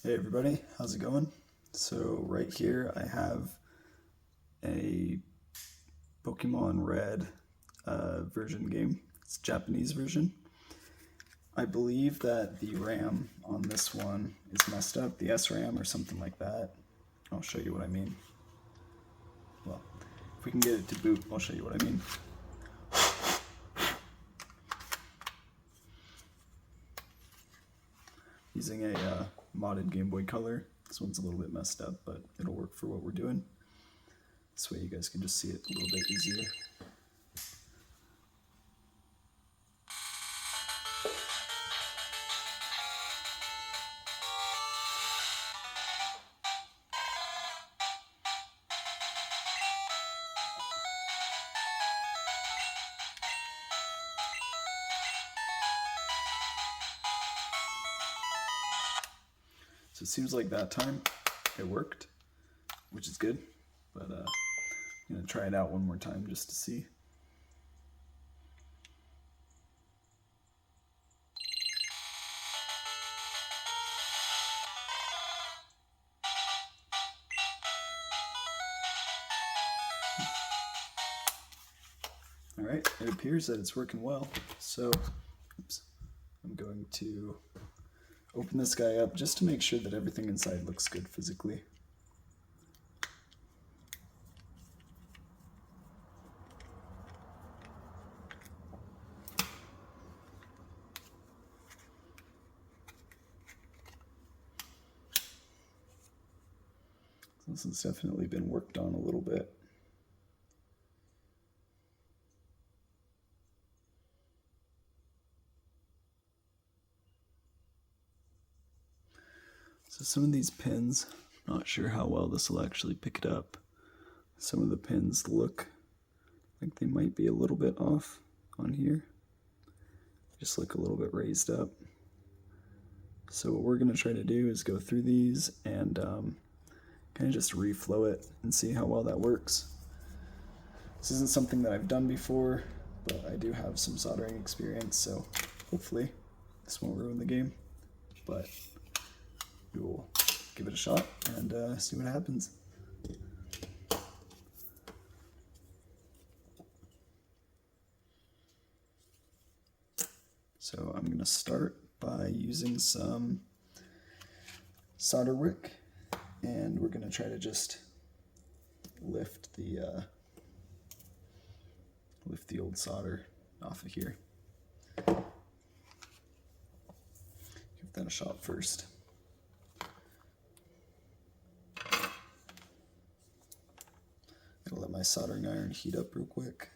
Hey everybody, how's it going? So right here I have a Pokémon Red version game. It's a Japanese version. I believe that the RAM on this one is messed up, the SRAM or something like that. I'll show you what I mean. Well, if we can get it to boot, I'll show you what I mean. Using a modded Game Boy Color. This one's a little bit messed up, but it'll work for what we're doing. This way you guys can just see it a little bit easier. So it seems like that time it worked, which is good, but I'm going to try it out one more time just to see. Alright, it appears that it's working well, so I'm going to open this guy up just to make sure that everything inside looks good physically. This has definitely been worked on a little bit. So some of these pins, not sure how well this will actually pick it up. Some of the pins look like they might be a little bit off on here. Just look a little bit raised up. So what we're going to try to do is go through these and kind of just reflow it and see how well that works. This isn't something that I've done before, but I do have some soldering experience, so hopefully this won't ruin the game. But we will give it a shot and see what happens. So I'm going to start by using some solder wick, and we're going to try to just lift the old solder off of here. Give that a shot first. Gonna let my soldering iron heat up real quick.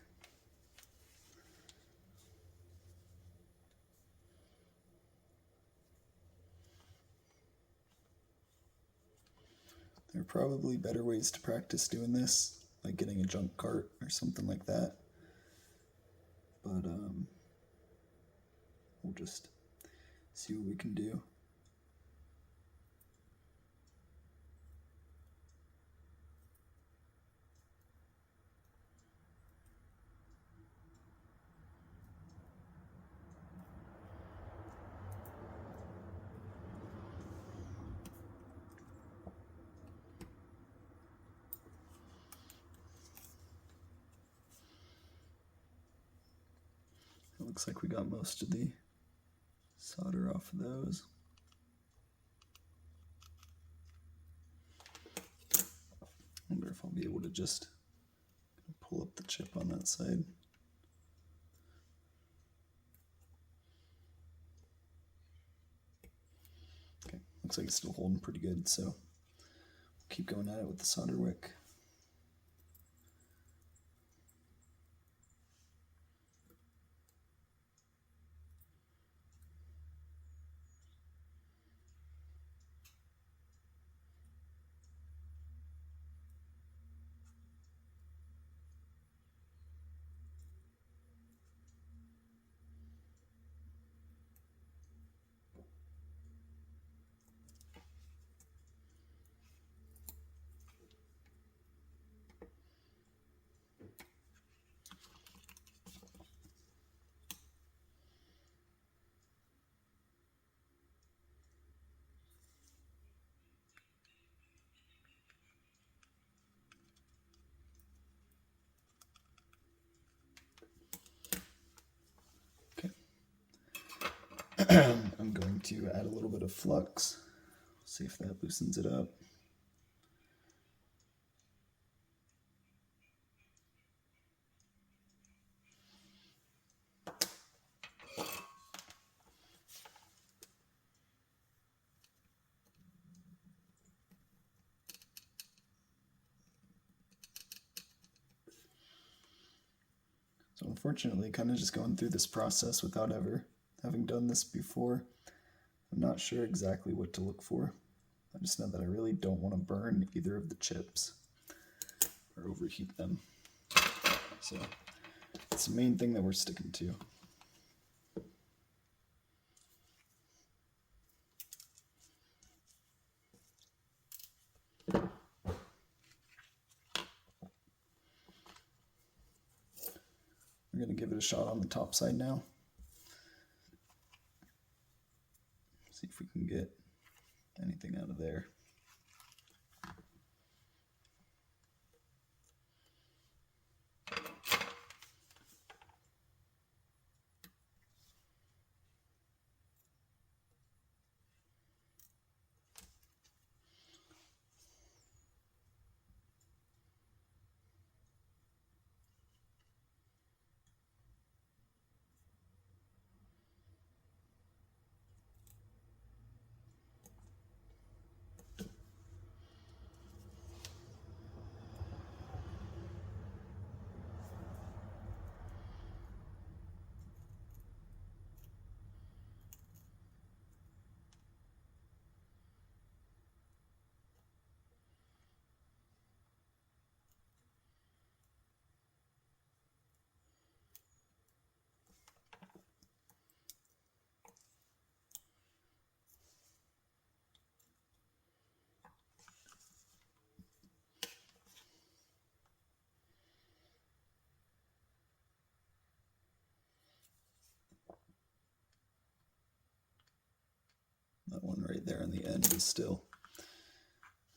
There are probably better ways to practice doing this, like getting a junk cart or something like that. But we'll just see what we can do. It looks like we got most of the solder off of those. I wonder if I'll be able to just pull up the chip on that side. Okay, looks like it's still holding pretty good, so we'll keep going at it with the solder wick. I'm going to add a little bit of flux, see if that loosens it up. So unfortunately, kind of just going through this process without ever having done this before, I'm not sure exactly what to look for. I just know that I really don't want to burn either of the chips or overheat them. So it's the main thing that we're sticking to. We're going to give it a shot on the top side now. See if we can get anything out of there. That one right there on the end is still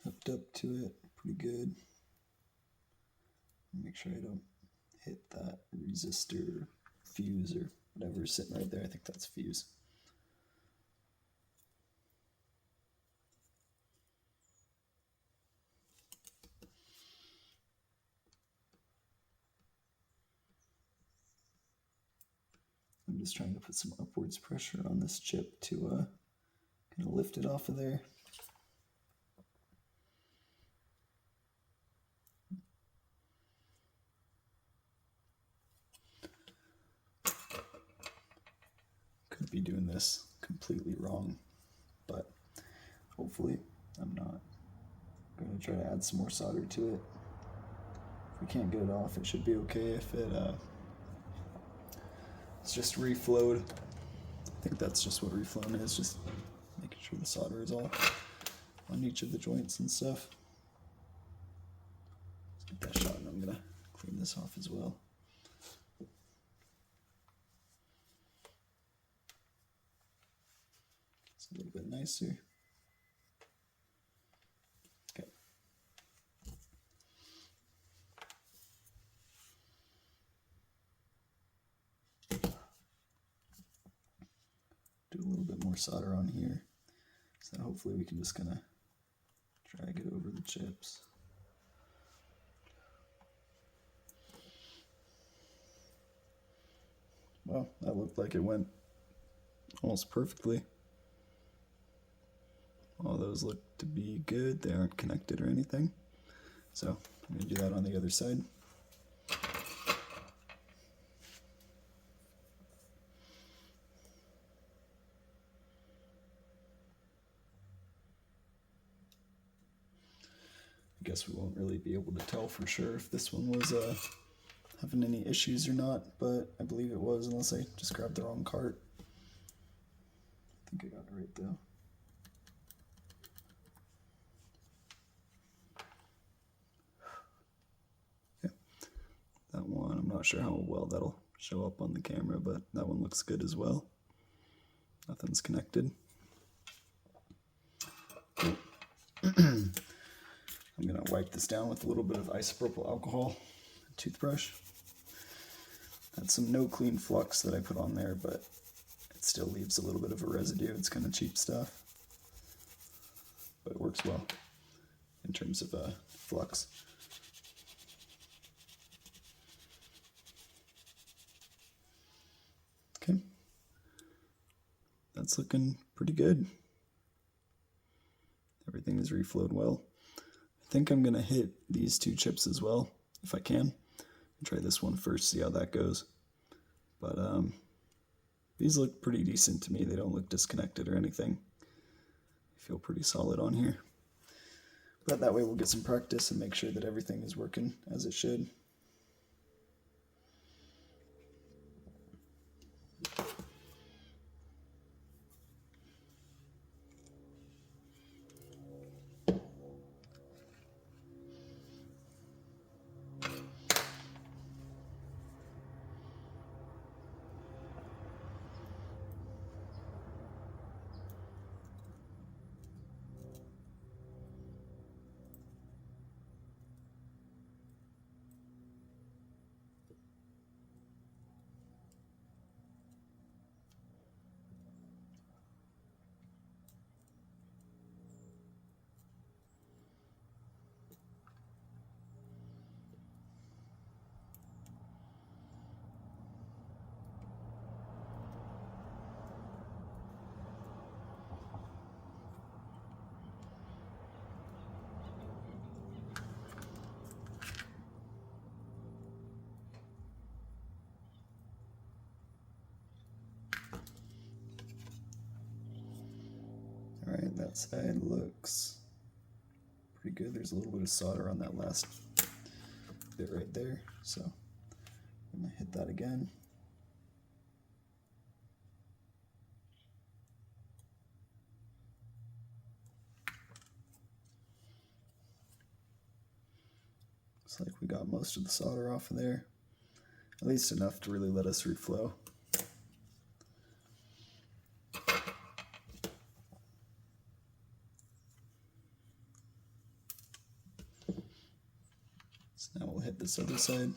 hooked up to it pretty good. Make sure I don't hit that resistor, fuse, or whatever is sitting right there. I think that's fuse. I'm just trying to put some upwards pressure on this chip to kind of lift it off of there. Could be doing this completely wrong, but hopefully I'm not. I'm going to try to add some more solder to it. If we can't get it off, it should be okay if it's just reflowed. I think that's just what reflowing is, just making sure the solder is all on each of the joints and stuff. Let's get that shot, and I'm gonna clean this off as well. It's a little bit nicer. Okay. Do a little bit more solder on here, so that hopefully we can just kind of drag it over the chips. Well, that looked like it went almost perfectly. All those look to be good. They aren't connected or anything. So I'm going to do that on the other side. I guess we won't really be able to tell for sure if this one was having any issues or not, but I believe it was, unless I just grabbed the wrong cart. I think I got it right though. Okay. That one, I'm not sure how well that'll show up on the camera, but that one looks good as well. Nothing's connected. I'm going to wipe this down with a little bit of isopropyl alcohol toothbrush. That's some no clean flux that I put on there, but It still leaves a little bit of a residue. It's kind of cheap stuff, but it works well in terms of flux. Okay, that's looking pretty good. Everything is reflowed well. I think I'm gonna hit these two chips as well, if I can. Try this one first, see how that goes. But these look pretty decent to me. They don't look disconnected or anything. I feel pretty solid on here. But that way we'll get some practice and make sure that everything is working as it should. Alright, that side looks pretty good. There's a little bit of solder on that last bit right there, so I'm going to hit that again. Looks like we got most of the solder off of there, at least enough to really let us reflow. So now we'll hit this other side.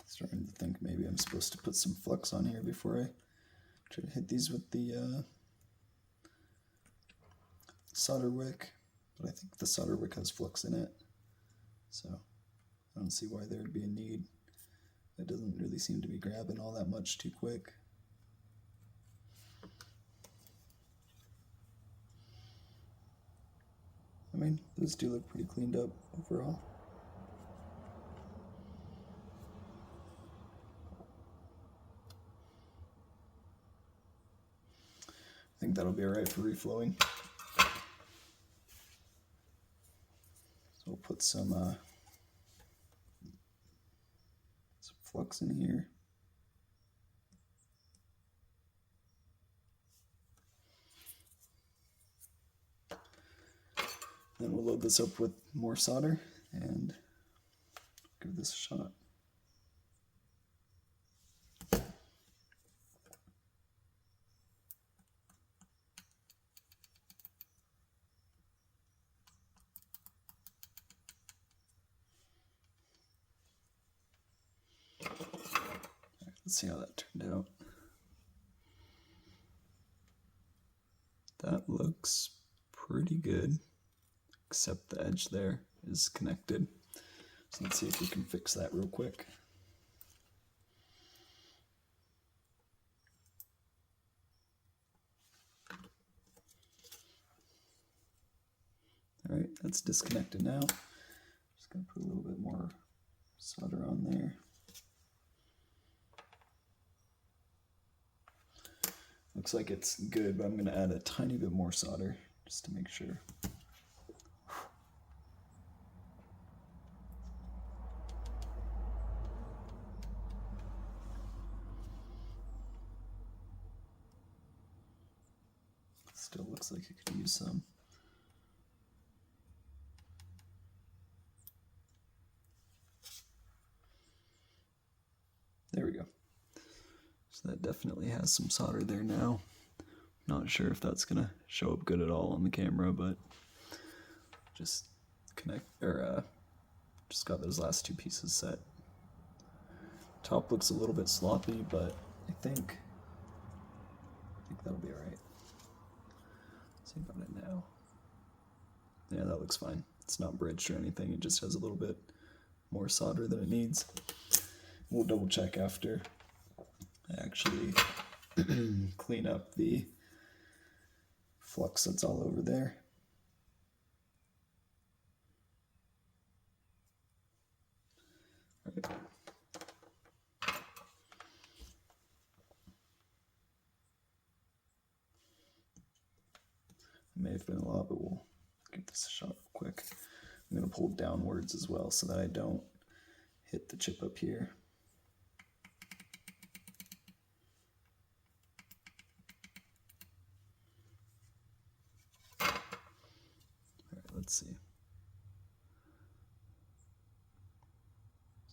Starting to think maybe I'm supposed to put some flux on here before I try to hit these with the solder wick, but I think the solder wick has flux in it, so I don't see why there would be a need. It doesn't really seem to be grabbing all that much too quick. I mean, those do look pretty cleaned up overall. I think that'll be alright for reflowing. So we'll put some flux in here. Then we'll load this up with more solder and give this a shot. Let's see how that turned out. That looks pretty good, except the edge there is connected. So let's see if we can fix that real quick. All right, that's disconnected now. Just gonna put a little bit more solder on there. Looks like it's good, but I'm going to add a tiny bit more solder just to make sure. Still looks like it could use some. There we go. So that definitely has some solder there now. Not sure if that's gonna show up good at all on the camera, but just just got those last two pieces set. Top looks a little bit sloppy, but I think that'll be alright. See about it now. Yeah, that looks fine. It's not bridged or anything, it just has a little bit more solder than it needs. We'll double check after I actually clean up the flux that's all over there. All right. It may have been a lot, but we'll give this a shot real quick. I'm going to pull downwards as well so that I don't hit the chip up here. All right, let's see.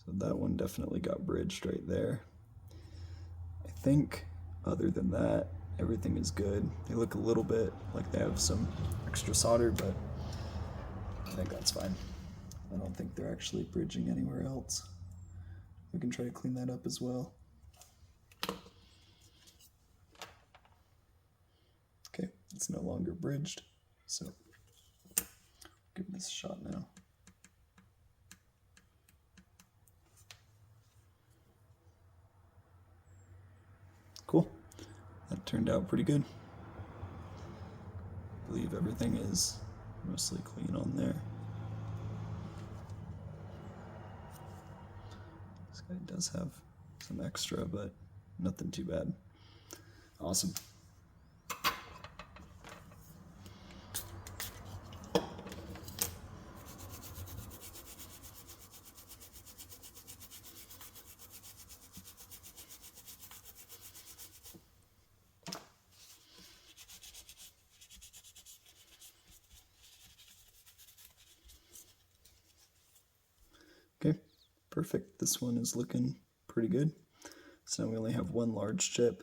So that one definitely got bridged right there. I think other than that, everything is good. They look a little bit like they have some extra solder, but I think that's fine. I don't think they're actually bridging anywhere else. We can try to clean that up as well. Okay, it's no longer bridged, so give this a shot now. Cool. That turned out pretty good. I believe everything is mostly clean on there. This guy does have some extra, but nothing too bad. Awesome. Okay, perfect. This one is looking pretty good. So now we only have one large chip.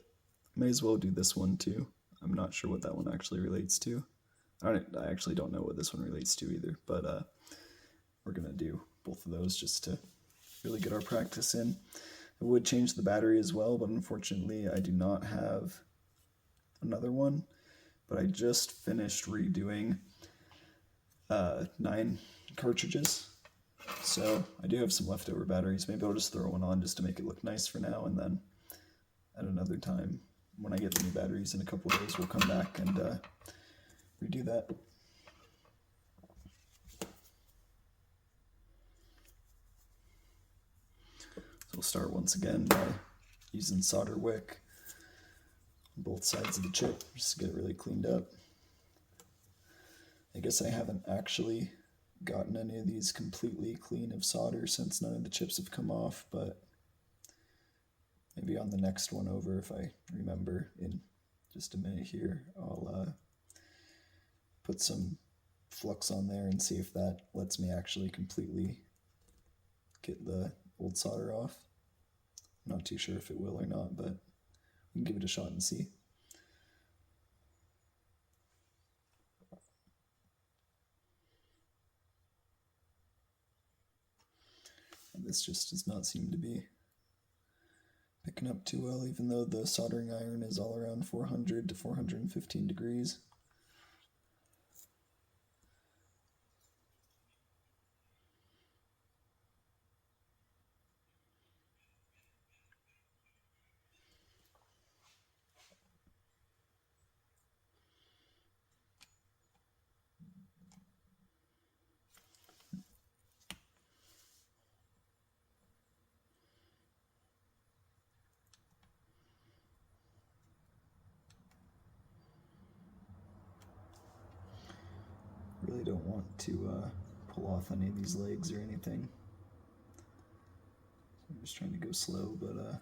May as well do this one too. I'm not sure what that one actually relates to. I actually don't know what this one relates to either, but we're gonna do both of those just to really get our practice in. I would change the battery as well, but unfortunately I do not have another one. But I just finished redoing 9 cartridges. So I do have some leftover batteries. Maybe I'll just throw one on just to make it look nice for now, and then at another time, when I get the new batteries in a couple of days, we'll come back and redo that. So we'll start once again by using solder wick on both sides of the chip just to get it really cleaned up. I guess I haven't actually gotten any of these completely clean of solder since none of the chips have come off, but maybe on the next one over, if I remember in just a minute here, I'll put some flux on there and see if that lets me actually completely get the old solder off. I'm not too sure if it will or not, but we can give it a shot and see. This just does not seem to be picking up too well, even though the soldering iron is all around 400 to 415 degrees. really don't want to pull off any of these legs or anything. I'm just trying to go slow, but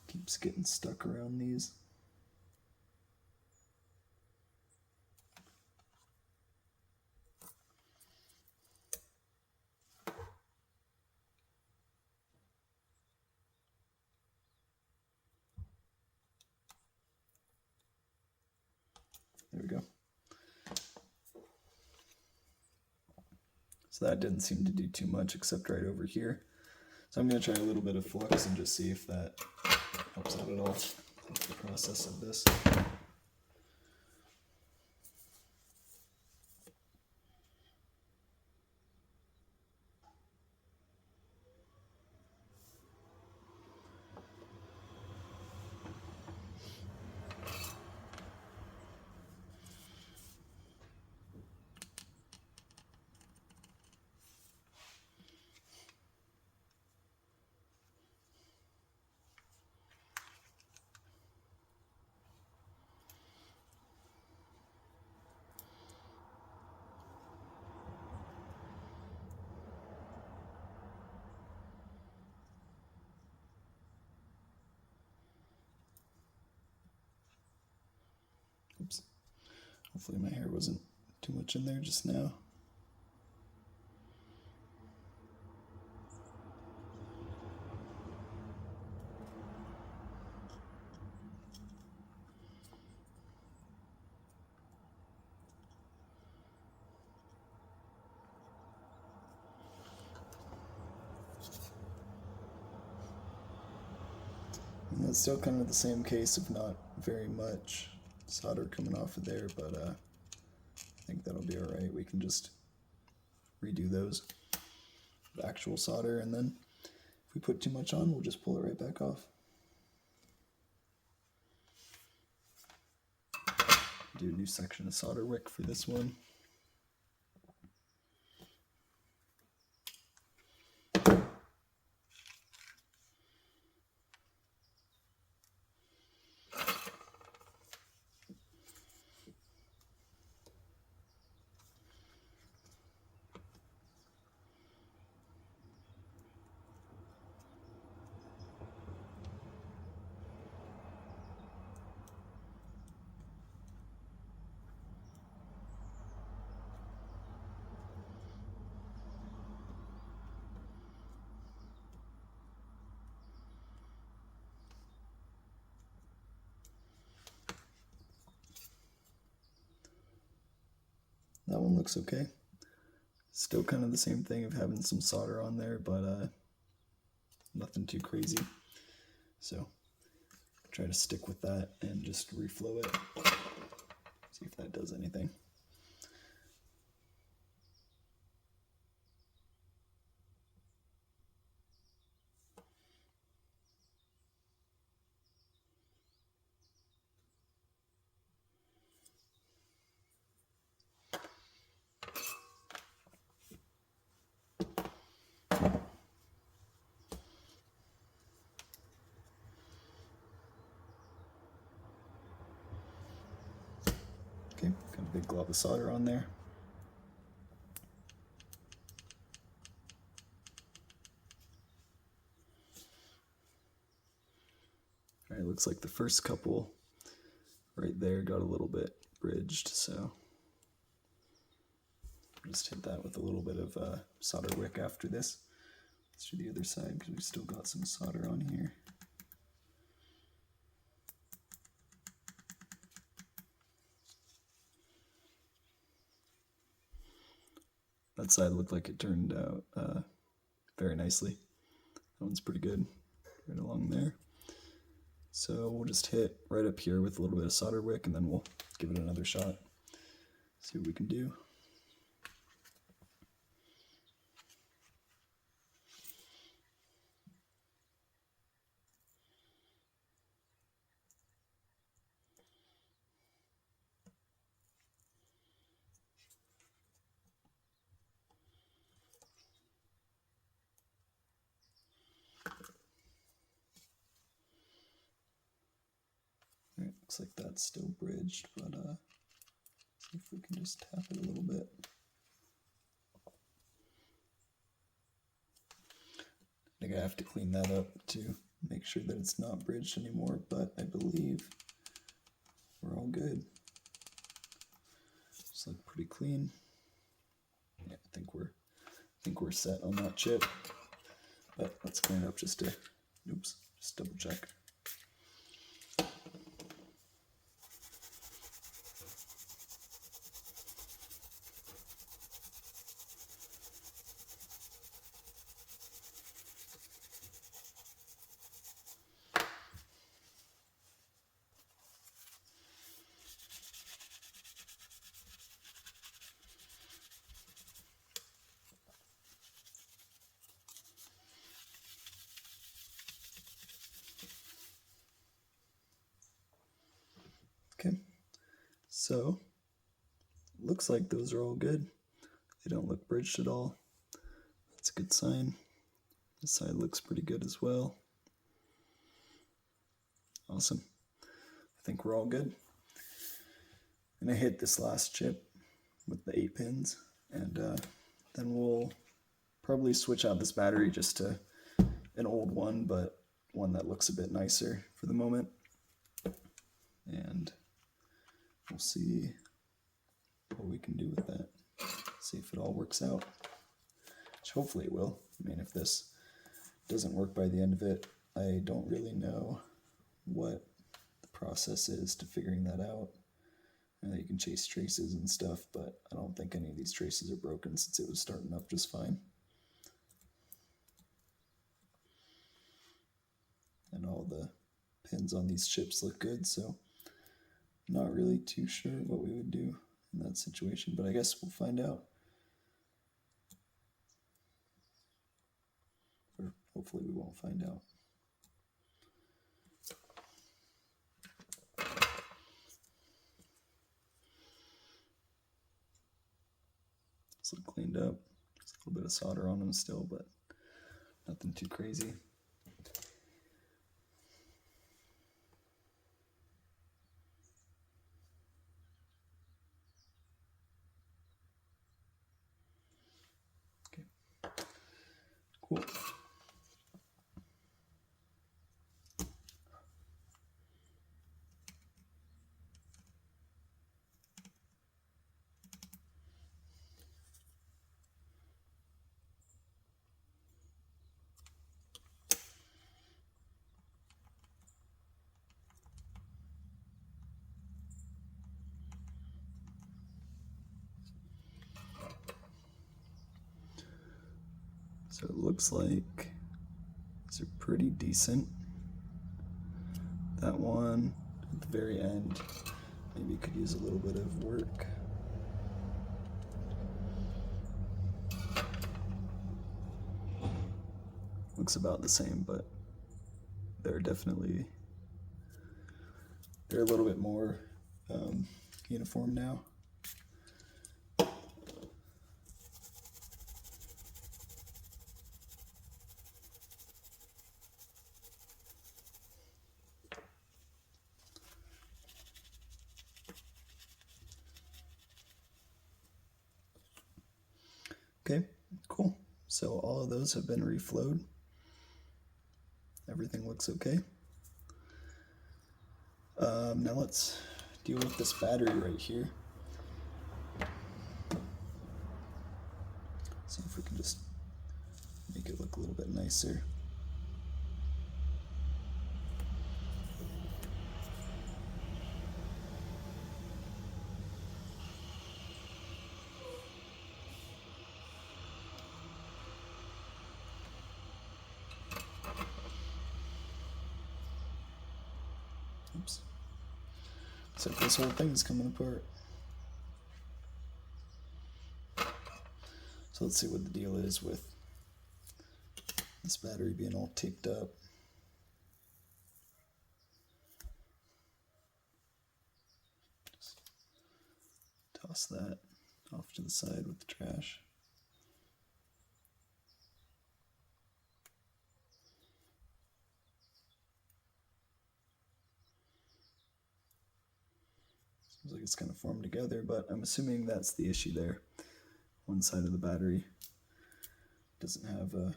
keeps getting stuck around these. There we go. So that didn't seem to do too much except right over here. So I'm going to try a little bit of flux and just see if that helps out at all with the process of this. Oops. Hopefully my hair wasn't too much in there just now. And that's still kind of the same case, if not very much solder coming off of there, but I think that'll be alright. We can just redo those with actual solder, and then if we put too much on, we'll just pull it right back off. Do a new section of solder wick for this one. That one looks okay. Still kind of the same thing of having some solder on there, but nothing too crazy. So try to stick with that and just reflow it. See if that does anything. Okay, got a big glob of solder on there. All right, looks like the first couple right there got a little bit bridged, so just hit that with a little bit of solder wick after this. Let's do the other side because we've still got some solder on here. That side looked like it turned out very nicely. That one's pretty good, right along there. So we'll just hit right up here with a little bit of solder wick, and then we'll give it another shot. See what we can do. Alright, looks like that's still bridged, but See if we can just tap it a little bit. I think I have to clean that up to make sure that it's not bridged anymore, but I believe we're all good. Just look pretty clean. Yeah, I think we're set on that chip. But let's clean it up just to, just double check. Okay, so looks like those are all good. They don't look bridged at all. That's a good sign. This side looks pretty good as well. Awesome. I think we're all good. And I hit this last chip with the 8 pins, and then we'll probably switch out this battery just to an old one, but one that looks a bit nicer for the moment. And we'll see what we can do with that. See if it all works out, which hopefully it will. I mean, if this doesn't work by the end of it, I don't really know what the process is to figuring that out. I know you can chase traces and stuff, but I don't think any of these traces are broken since it was starting up just fine. And all the pins on these chips look good, so I'm not really too sure what we would do in that situation, but I guess we'll find out. Or hopefully we won't find out. It's look cleaned up. There's a little bit of solder on them still, but nothing too crazy. Okay, cool. So it looks like these are pretty decent. That one at the very end maybe could use a little bit of work. Looks about the same, but they're a little bit more uniform now. Okay, cool. So all of those have been reflowed. Everything looks okay. Now let's deal with this battery right here. See if we can just make it look a little bit nicer. Oops. So this whole thing is coming apart. So let's see what the deal is with this battery being all taped up. Just toss that off to the side with the trash. Seems like it's kind of formed together, but I'm assuming that's the issue there. One side of the battery doesn't have a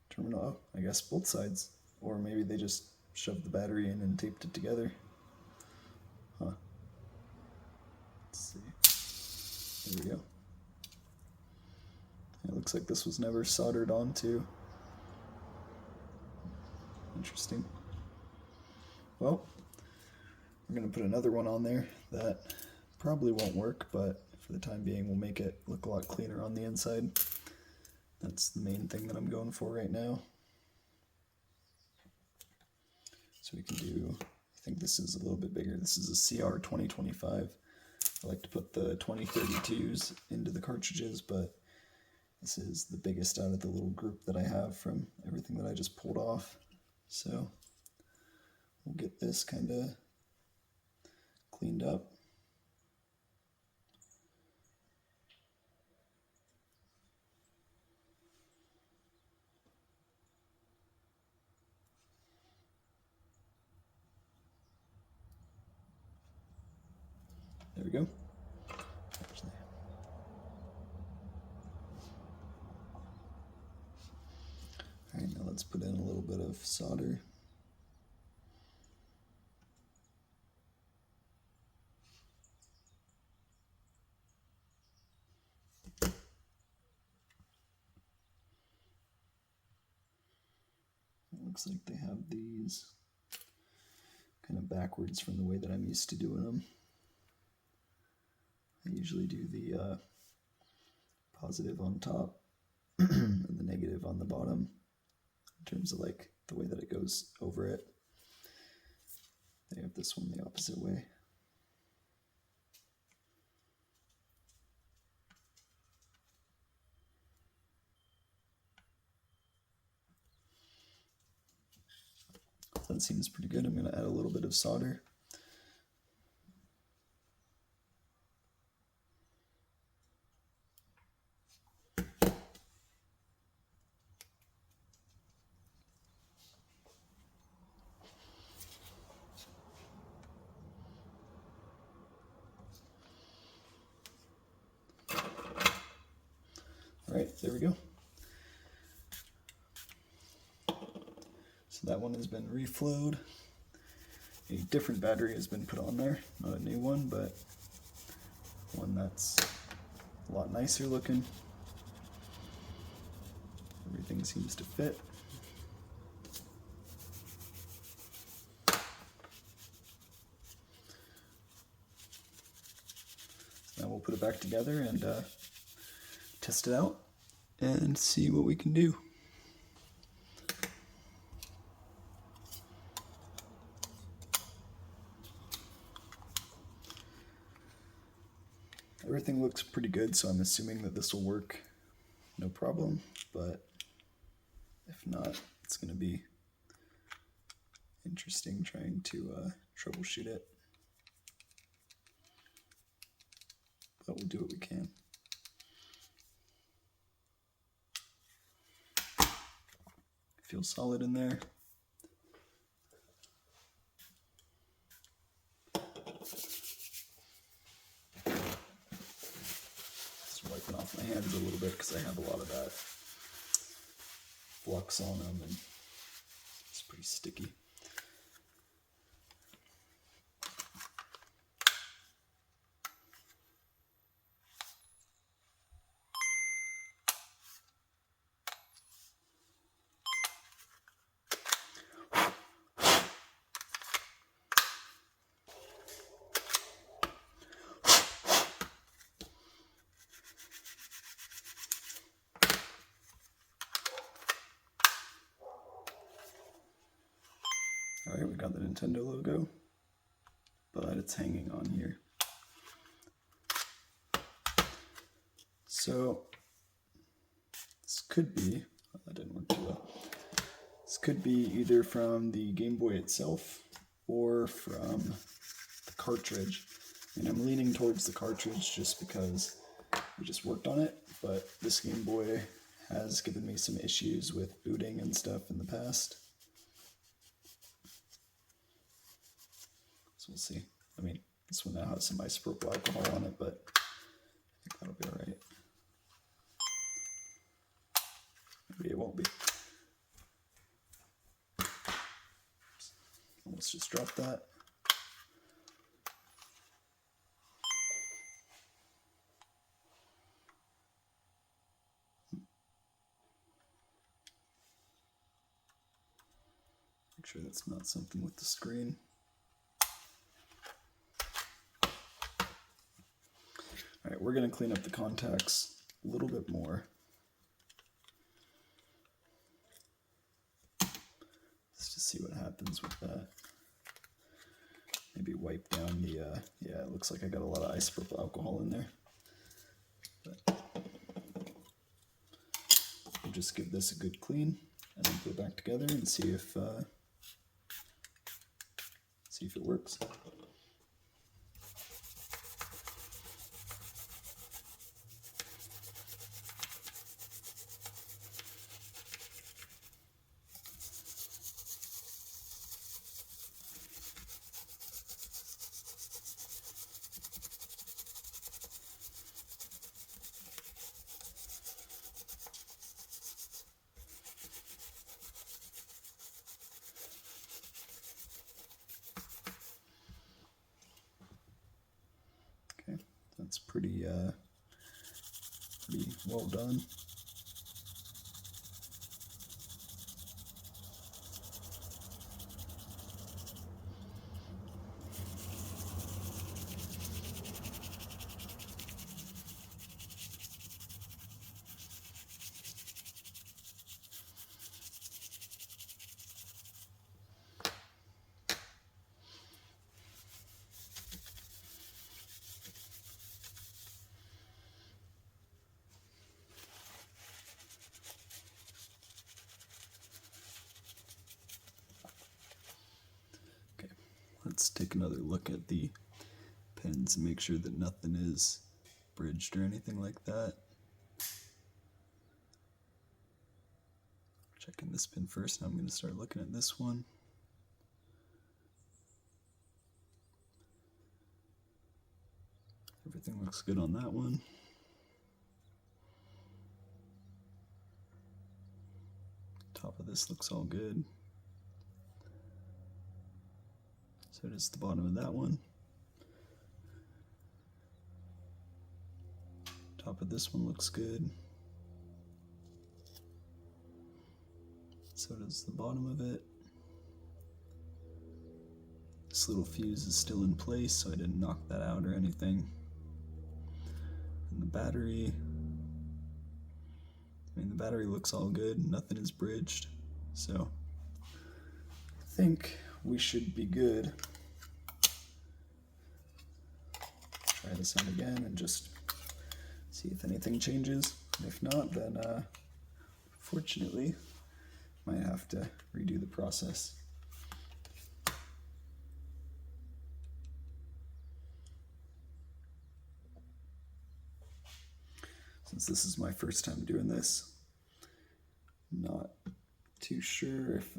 terminal. Oh, I guess both sides. Or maybe they just shoved the battery in and taped it together. Huh. Let's see. There we go. It looks like this was never soldered onto. Interesting. Well, we're going to put another one on there that probably won't work, but for the time being we'll make it look a lot cleaner on the inside. That's the main thing that I'm going for right now. So we can do, I think this is a little bit bigger. This is a CR 2025. I like to put the 2032s into the cartridges, but this is the biggest out of the little group that I have from everything that I just pulled off. So we'll get this kind of cleaned up. There we go. Alright, now let's put in a little bit of solder. It looks like they have these kind of backwards from the way that I'm used to doing them. I usually do the positive on top and the negative on the bottom in terms of like the way that it goes over it. They have this one the opposite way. That seems pretty good. I'm going to add a little bit of solder. All right, there we go. So that one has been reflowed. A different battery has been put on there, not a new one, but one that's a lot nicer looking. Everything seems to fit. Now we'll put it back together and test it out and see what we can do. Everything looks pretty good, so I'm assuming that this will work no problem, but if not, it's going to be interesting trying to troubleshoot it. But we'll do what we can. Feels solid in there. Just wiping off my hands a little bit because I have a lot of that flux on them and it's pretty sticky. Alright, we got the Nintendo logo, but it's hanging on here. So, this could be, oh, that didn't work too well. This could be either from the Game Boy itself or from the cartridge. And I'm leaning towards the cartridge just because we just worked on it, but this Game Boy has given me some issues with booting and stuff in the past. So we'll see. I mean, This one now has some isopropyl alcohol on it, but I think that'll be all right. Maybe it won't be. Let's just drop that. Make sure that's not something with the screen. All right, we're going to clean up the contacts a little bit more. Let's just see what happens with that. Maybe wipe down the, yeah, it looks like I got a lot of isopropyl alcohol in there. But we'll just give this a good clean and then put it back together and see if it works. That's pretty well done. Let's take another look at the pins and make sure that nothing is bridged or anything like that. Checking this pin first, now I'm going to start looking at this one. Everything looks good on that one. Top of this looks all good. So does the bottom of that one. Top of this one looks good. So does the bottom of it. This little fuse is still in place, so I didn't knock that out or anything. And the battery, I mean, the battery looks all good, nothing is bridged. So I think we should be good. Try this out again and just see if anything changes. If not, then fortunately, might have to redo the process. Since this is my first time doing this, I'm not too sure if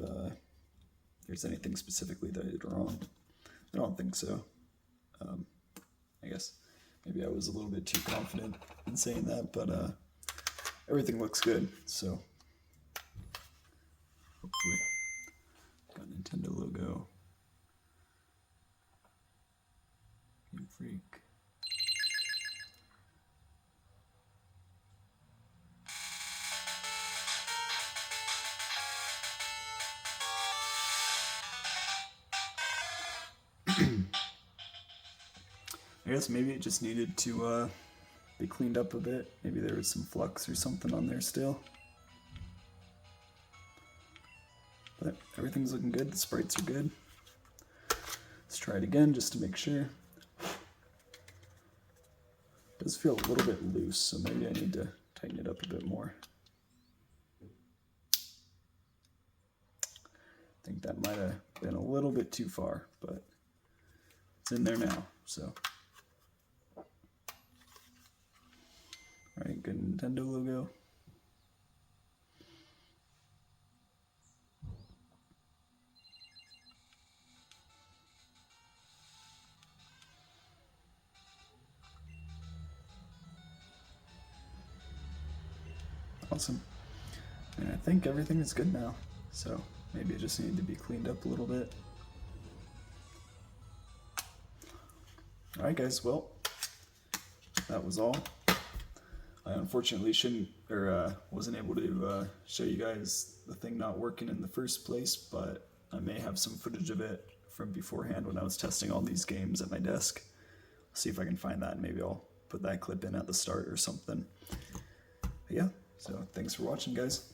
there's anything specifically that I did wrong. I don't think so. I guess maybe I was a little bit too confident in saying that, but everything looks good, so hopefully. Got Nintendo logo. Game Freak. I guess maybe it just needed to be cleaned up a bit. Maybe there was some flux or something on there still. But everything's looking good, the sprites are good. Let's try it again just to make sure. It does feel a little bit loose, so maybe I need to tighten it up a bit more. I think that might have been a little bit too far, but it's in there now, so. Alright, good Nintendo logo. Awesome. And I think everything is good now, so maybe it just needed to be cleaned up a little bit. Alright guys, well, that was all. I unfortunately wasn't able to show you guys the thing not working in the first place, but I may have some footage of it from beforehand when I was testing all these games at my desk. See if I can find that, and maybe I'll put that clip in at the start or something. But yeah, so thanks for watching, guys.